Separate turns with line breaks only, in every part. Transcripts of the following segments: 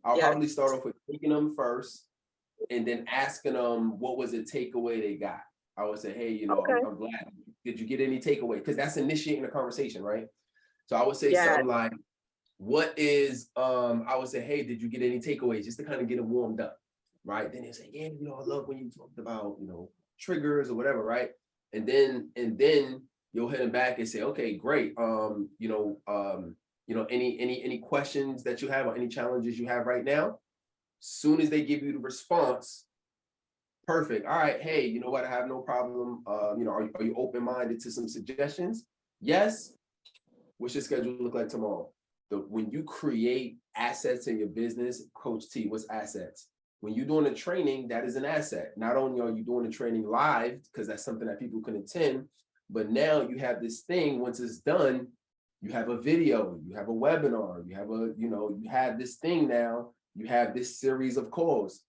I'll probably start off with taking them first and then asking them what was the takeaway they got. I would say, hey, I'm glad. Did you get any takeaway? Because that's initiating a conversation, right? So I would say something like, what is, I would say, hey, did you get any takeaways? Just to kind of get them warmed up, right? Then they say, yeah, I love when you talked about, triggers or whatever, right? And then you'll hit them back and say, okay, great. Any questions that you have or any challenges you have right now? Soon as they give you the response, perfect. All right, hey, you know what? I have no problem. Are you open-minded to some suggestions? Yes. What's your schedule look like tomorrow? When you create assets in your business, Coach T, what's assets? When you're doing a training, that is an asset. Not only are you doing the training live, because that's something that people can attend, but now you have this thing, once it's done, you have a video, you have a webinar, you have you have this thing now, you have this series of calls.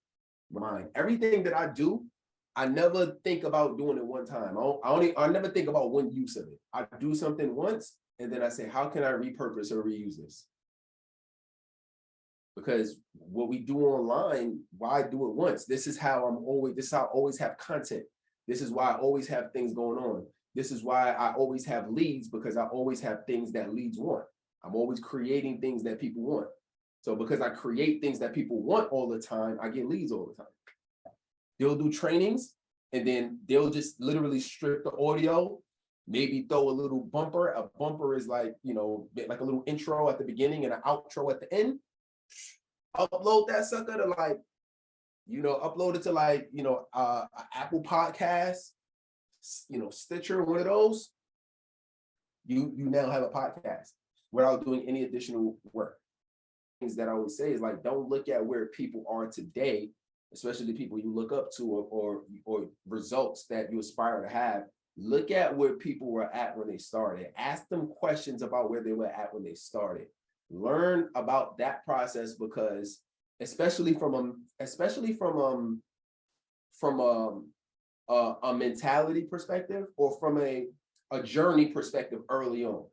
Everything that I do, I never think about doing it one time. I never think about one use of it. I do something once, and then I say, how can I repurpose or reuse this? Because what we do online, why do it once? This is how I always have content. This is why I always have things going on. This is why I always have leads, because I always have things that leads want. I'm always creating things that people want. So because I create things that people want all the time, I get leads all the time. They'll do trainings and then they'll just literally strip the audio, maybe throw a little bumper. A bumper is like, like a little intro at the beginning and an outro at the end. Upload that sucker to upload it to Apple Podcasts, Stitcher, one of those. You now have a podcast without doing any additional work. Things that I would say is like, don't look at where people are today, especially the people you look up to or results that you aspire to have. Look at where people were at when they started. Ask them questions about where they were at when they started. Learn about that process, because especially from a mentality perspective or from a journey perspective early on,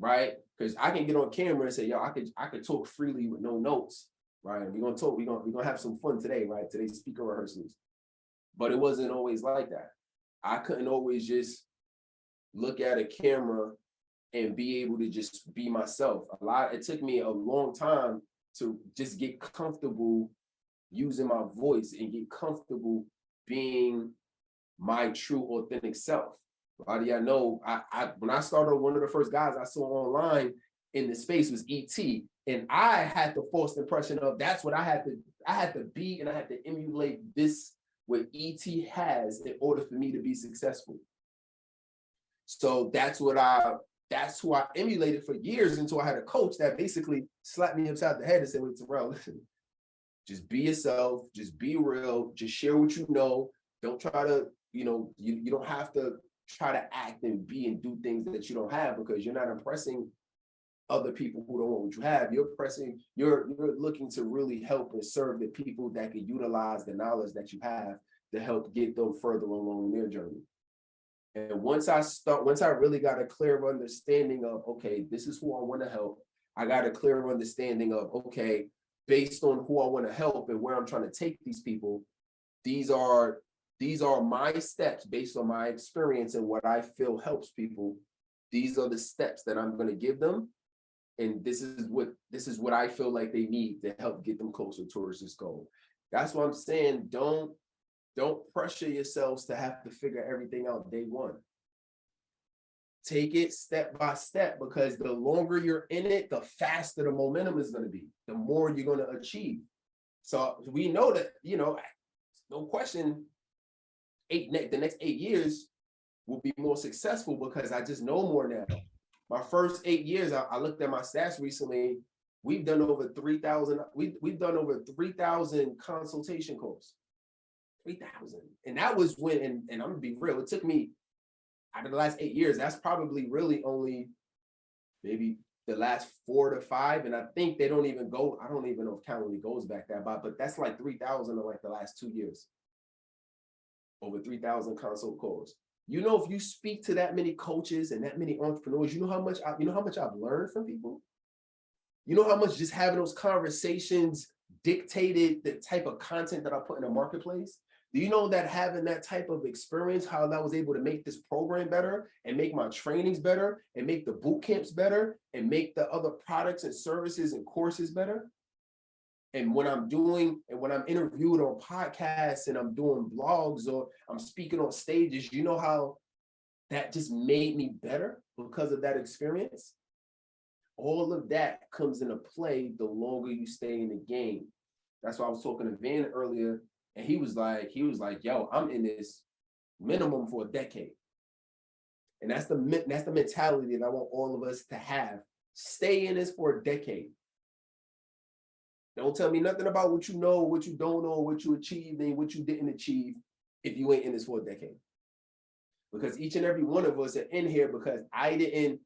right? Because I can get on camera and say, yo, I could talk freely with no notes, right? We're gonna talk, we're gonna have some fun today, right? Today's speaker rehearsals. But it wasn't always like that. I couldn't always just look at a camera and be able to just be myself. It took me a long time to just get comfortable using my voice and get comfortable being my true authentic self. A lot of y'all know, when I started, one of the first guys I saw online in the space was ET. And I had the false impression of that's what I had to be, and I had to emulate this, what ET has, in order for me to be successful. So that's who I emulated for years, until I had a coach that basically slapped me upside the head and said, wait, Terrell, listen, just be yourself, just be real, just share what you know. Don't try to, you don't have to try to act and be and do things that you don't have, because you're not impressing other people who don't want what you have. You're looking to really help and serve the people that can utilize the knowledge that you have to help get them further along their journey. And once I really got a clear understanding of, okay, this is who I want to help. I got a clear understanding of, okay, based on who I want to help and where I'm trying to take these people, these are my steps based on my experience and what I feel helps people. These are the steps that I'm going to give them. And this is what I feel like they need to help get them closer towards this goal. That's what I'm saying. Don't pressure yourselves to have to figure everything out day one. Take it step by step, because the longer you're in it, the faster the momentum is going to be, the more you're going to achieve. So we know that, no question, the next 8 years will be more successful, because I just know more now. My first 8 years, I looked at my stats recently. We've done over 3,000. We've done over 3,000 consultation calls. 3,000. And that was when, and I'm gonna be real, it took me, out of the last 8 years, that's probably really only maybe the last 4 to 5. And I think they don't even go, I don't even know if Calendly goes back that far, but that's like 3,000 in like the last 2 years. Over 3,000 consult calls. If you speak to that many coaches and that many entrepreneurs, you know how much I've learned from people? You know how much just having those conversations dictated the type of content that I put in the marketplace? Do you know that having that type of experience, how I was able to make this program better and make my trainings better and make the boot camps better and make the other products and services and courses better? And when I'm interviewed on podcasts and I'm doing blogs or I'm speaking on stages, you know how that just made me better because of that experience? All of that comes into play the longer you stay in the game. That's why I was talking to Van earlier, and he was like, yo, I'm in this minimum for a decade. And that's the mentality that I want all of us to have. Stay in this for a decade. Don't tell me nothing about what you know, what you don't know, what you achieved and what you didn't achieve if you ain't in this for a decade. Because each and every one of us are in here because I didn't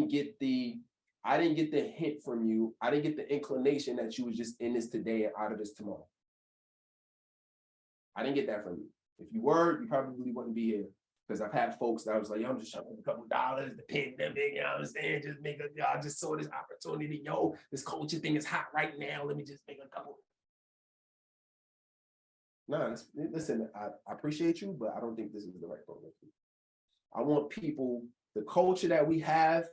get the hint from you. I didn't get the inclination that you was just in this today and out of this tomorrow. I didn't get that from you. If you were, you probably wouldn't be here. Because I've had folks that was like, yo, I'm just trying to make a couple dollars, the pandemic, you know what I'm saying? I just saw this opportunity. Yo, this coaching thing is hot right now. Let me just make a couple. No, listen, I appreciate you, but I don't think this is the right program for you. I want people, the culture that we have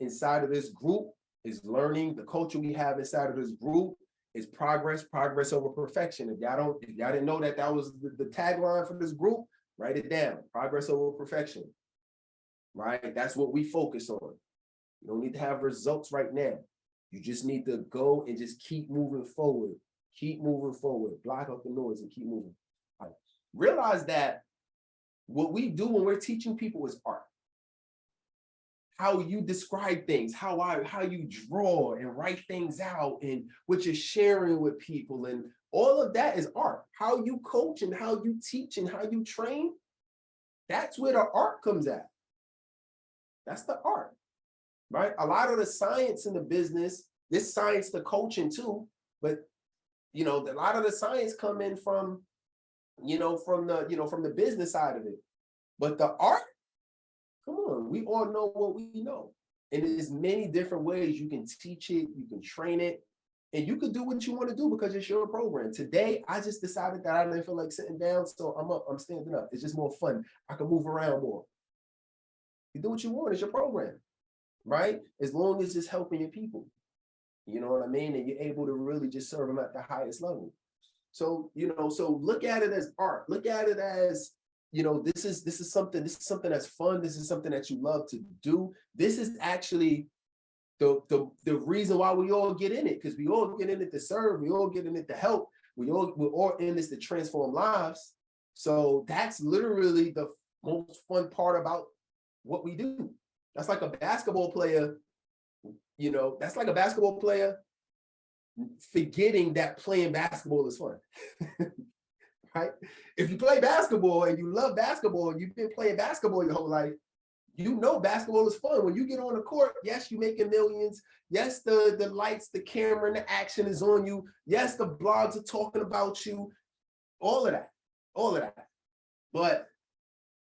inside of this group is learning. The culture we have inside of this group is progress over perfection. If y'all didn't know that was the tagline for this group, write it down. Progress over perfection, right? That's what we focus on. You don't need to have results right now. You just need to go and just keep moving forward. Keep moving forward. Block out the noise and keep moving. Right. Realize that what we do when we're teaching people is art. How you describe things, how you draw and write things out, and what you're sharing with people, and all of that is art. How you coach and how you teach and how you train, that's where the art comes at. That's the art, right? A lot of the science in the business, this science, the coaching too, but a lot of the science come in from the business side of it. But the art, come on, we all know what we know. And there's many different ways you can teach it, you can train it, and you can do what you want to do because it's your program. Today, I just decided that I didn't feel like sitting down, so I'm up, I'm standing up. It's just more fun. I can move around more. You do what you want, it's your program, right? As long as it's helping your people. You know what I mean? And you're able to really just serve them at the highest level. So, so look at it as art. Look at it as, this is something that's fun. This is something that you love to do. This is actually the reason why we all get in it, because we all get in it to serve. We all get in it to help. We're all in this to transform lives. So that's literally the most fun part about what we do. That's like a basketball player. That's like a basketball player forgetting that playing basketball is fun. Right? If you play basketball and you love basketball and you've been playing basketball your whole life, basketball is fun. When you get on the court, yes, you're making millions. Yes, the lights, the camera, and the action is on you. Yes, the blogs are talking about you. All of that. But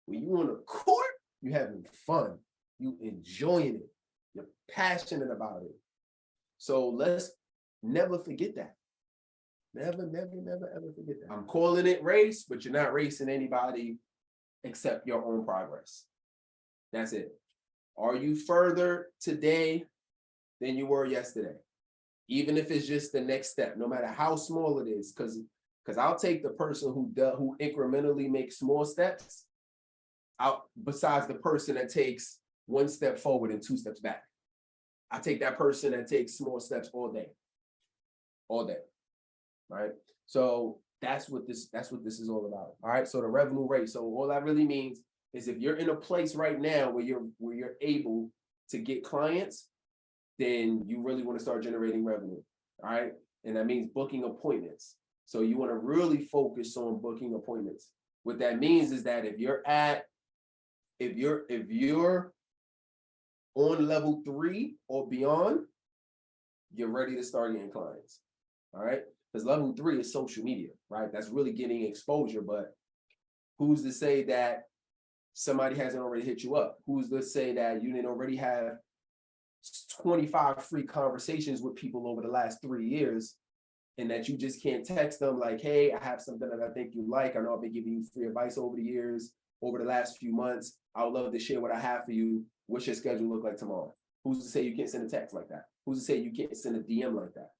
when you're on the court, you're having fun. You're enjoying it. You're passionate about it. So let's never forget that. Never, ever forget that. I'm calling it race, but you're not racing anybody except your own progress. That's it. Are you further today than you were yesterday? Even if it's just the next step, no matter how small it is, because I'll take the person who incrementally makes small steps out besides the person that takes one step forward and two steps back. I take that person that takes small steps all day, right? So that's what this is all about. All right. So the revenue rate. So all that really means is if you're in a place right now where you're able to get clients, then you really want to start generating revenue. All right. And that means booking appointments. So you want to really focus on booking appointments. What that means is that if you're on level 3 or beyond, you're ready to start getting clients. All right. Because level 3 is social media, right? That's really getting exposure. But who's to say that somebody hasn't already hit you up? Who's to say that you didn't already have 25 free conversations with people over the last 3 years and that you just can't text them like, hey, I have something that I think you like. I know I've been giving you free advice over the years, over the last few months. I would love to share what I have for you. What's your schedule look like tomorrow? Who's to say you can't send a text like that? Who's to say you can't send a DM like that?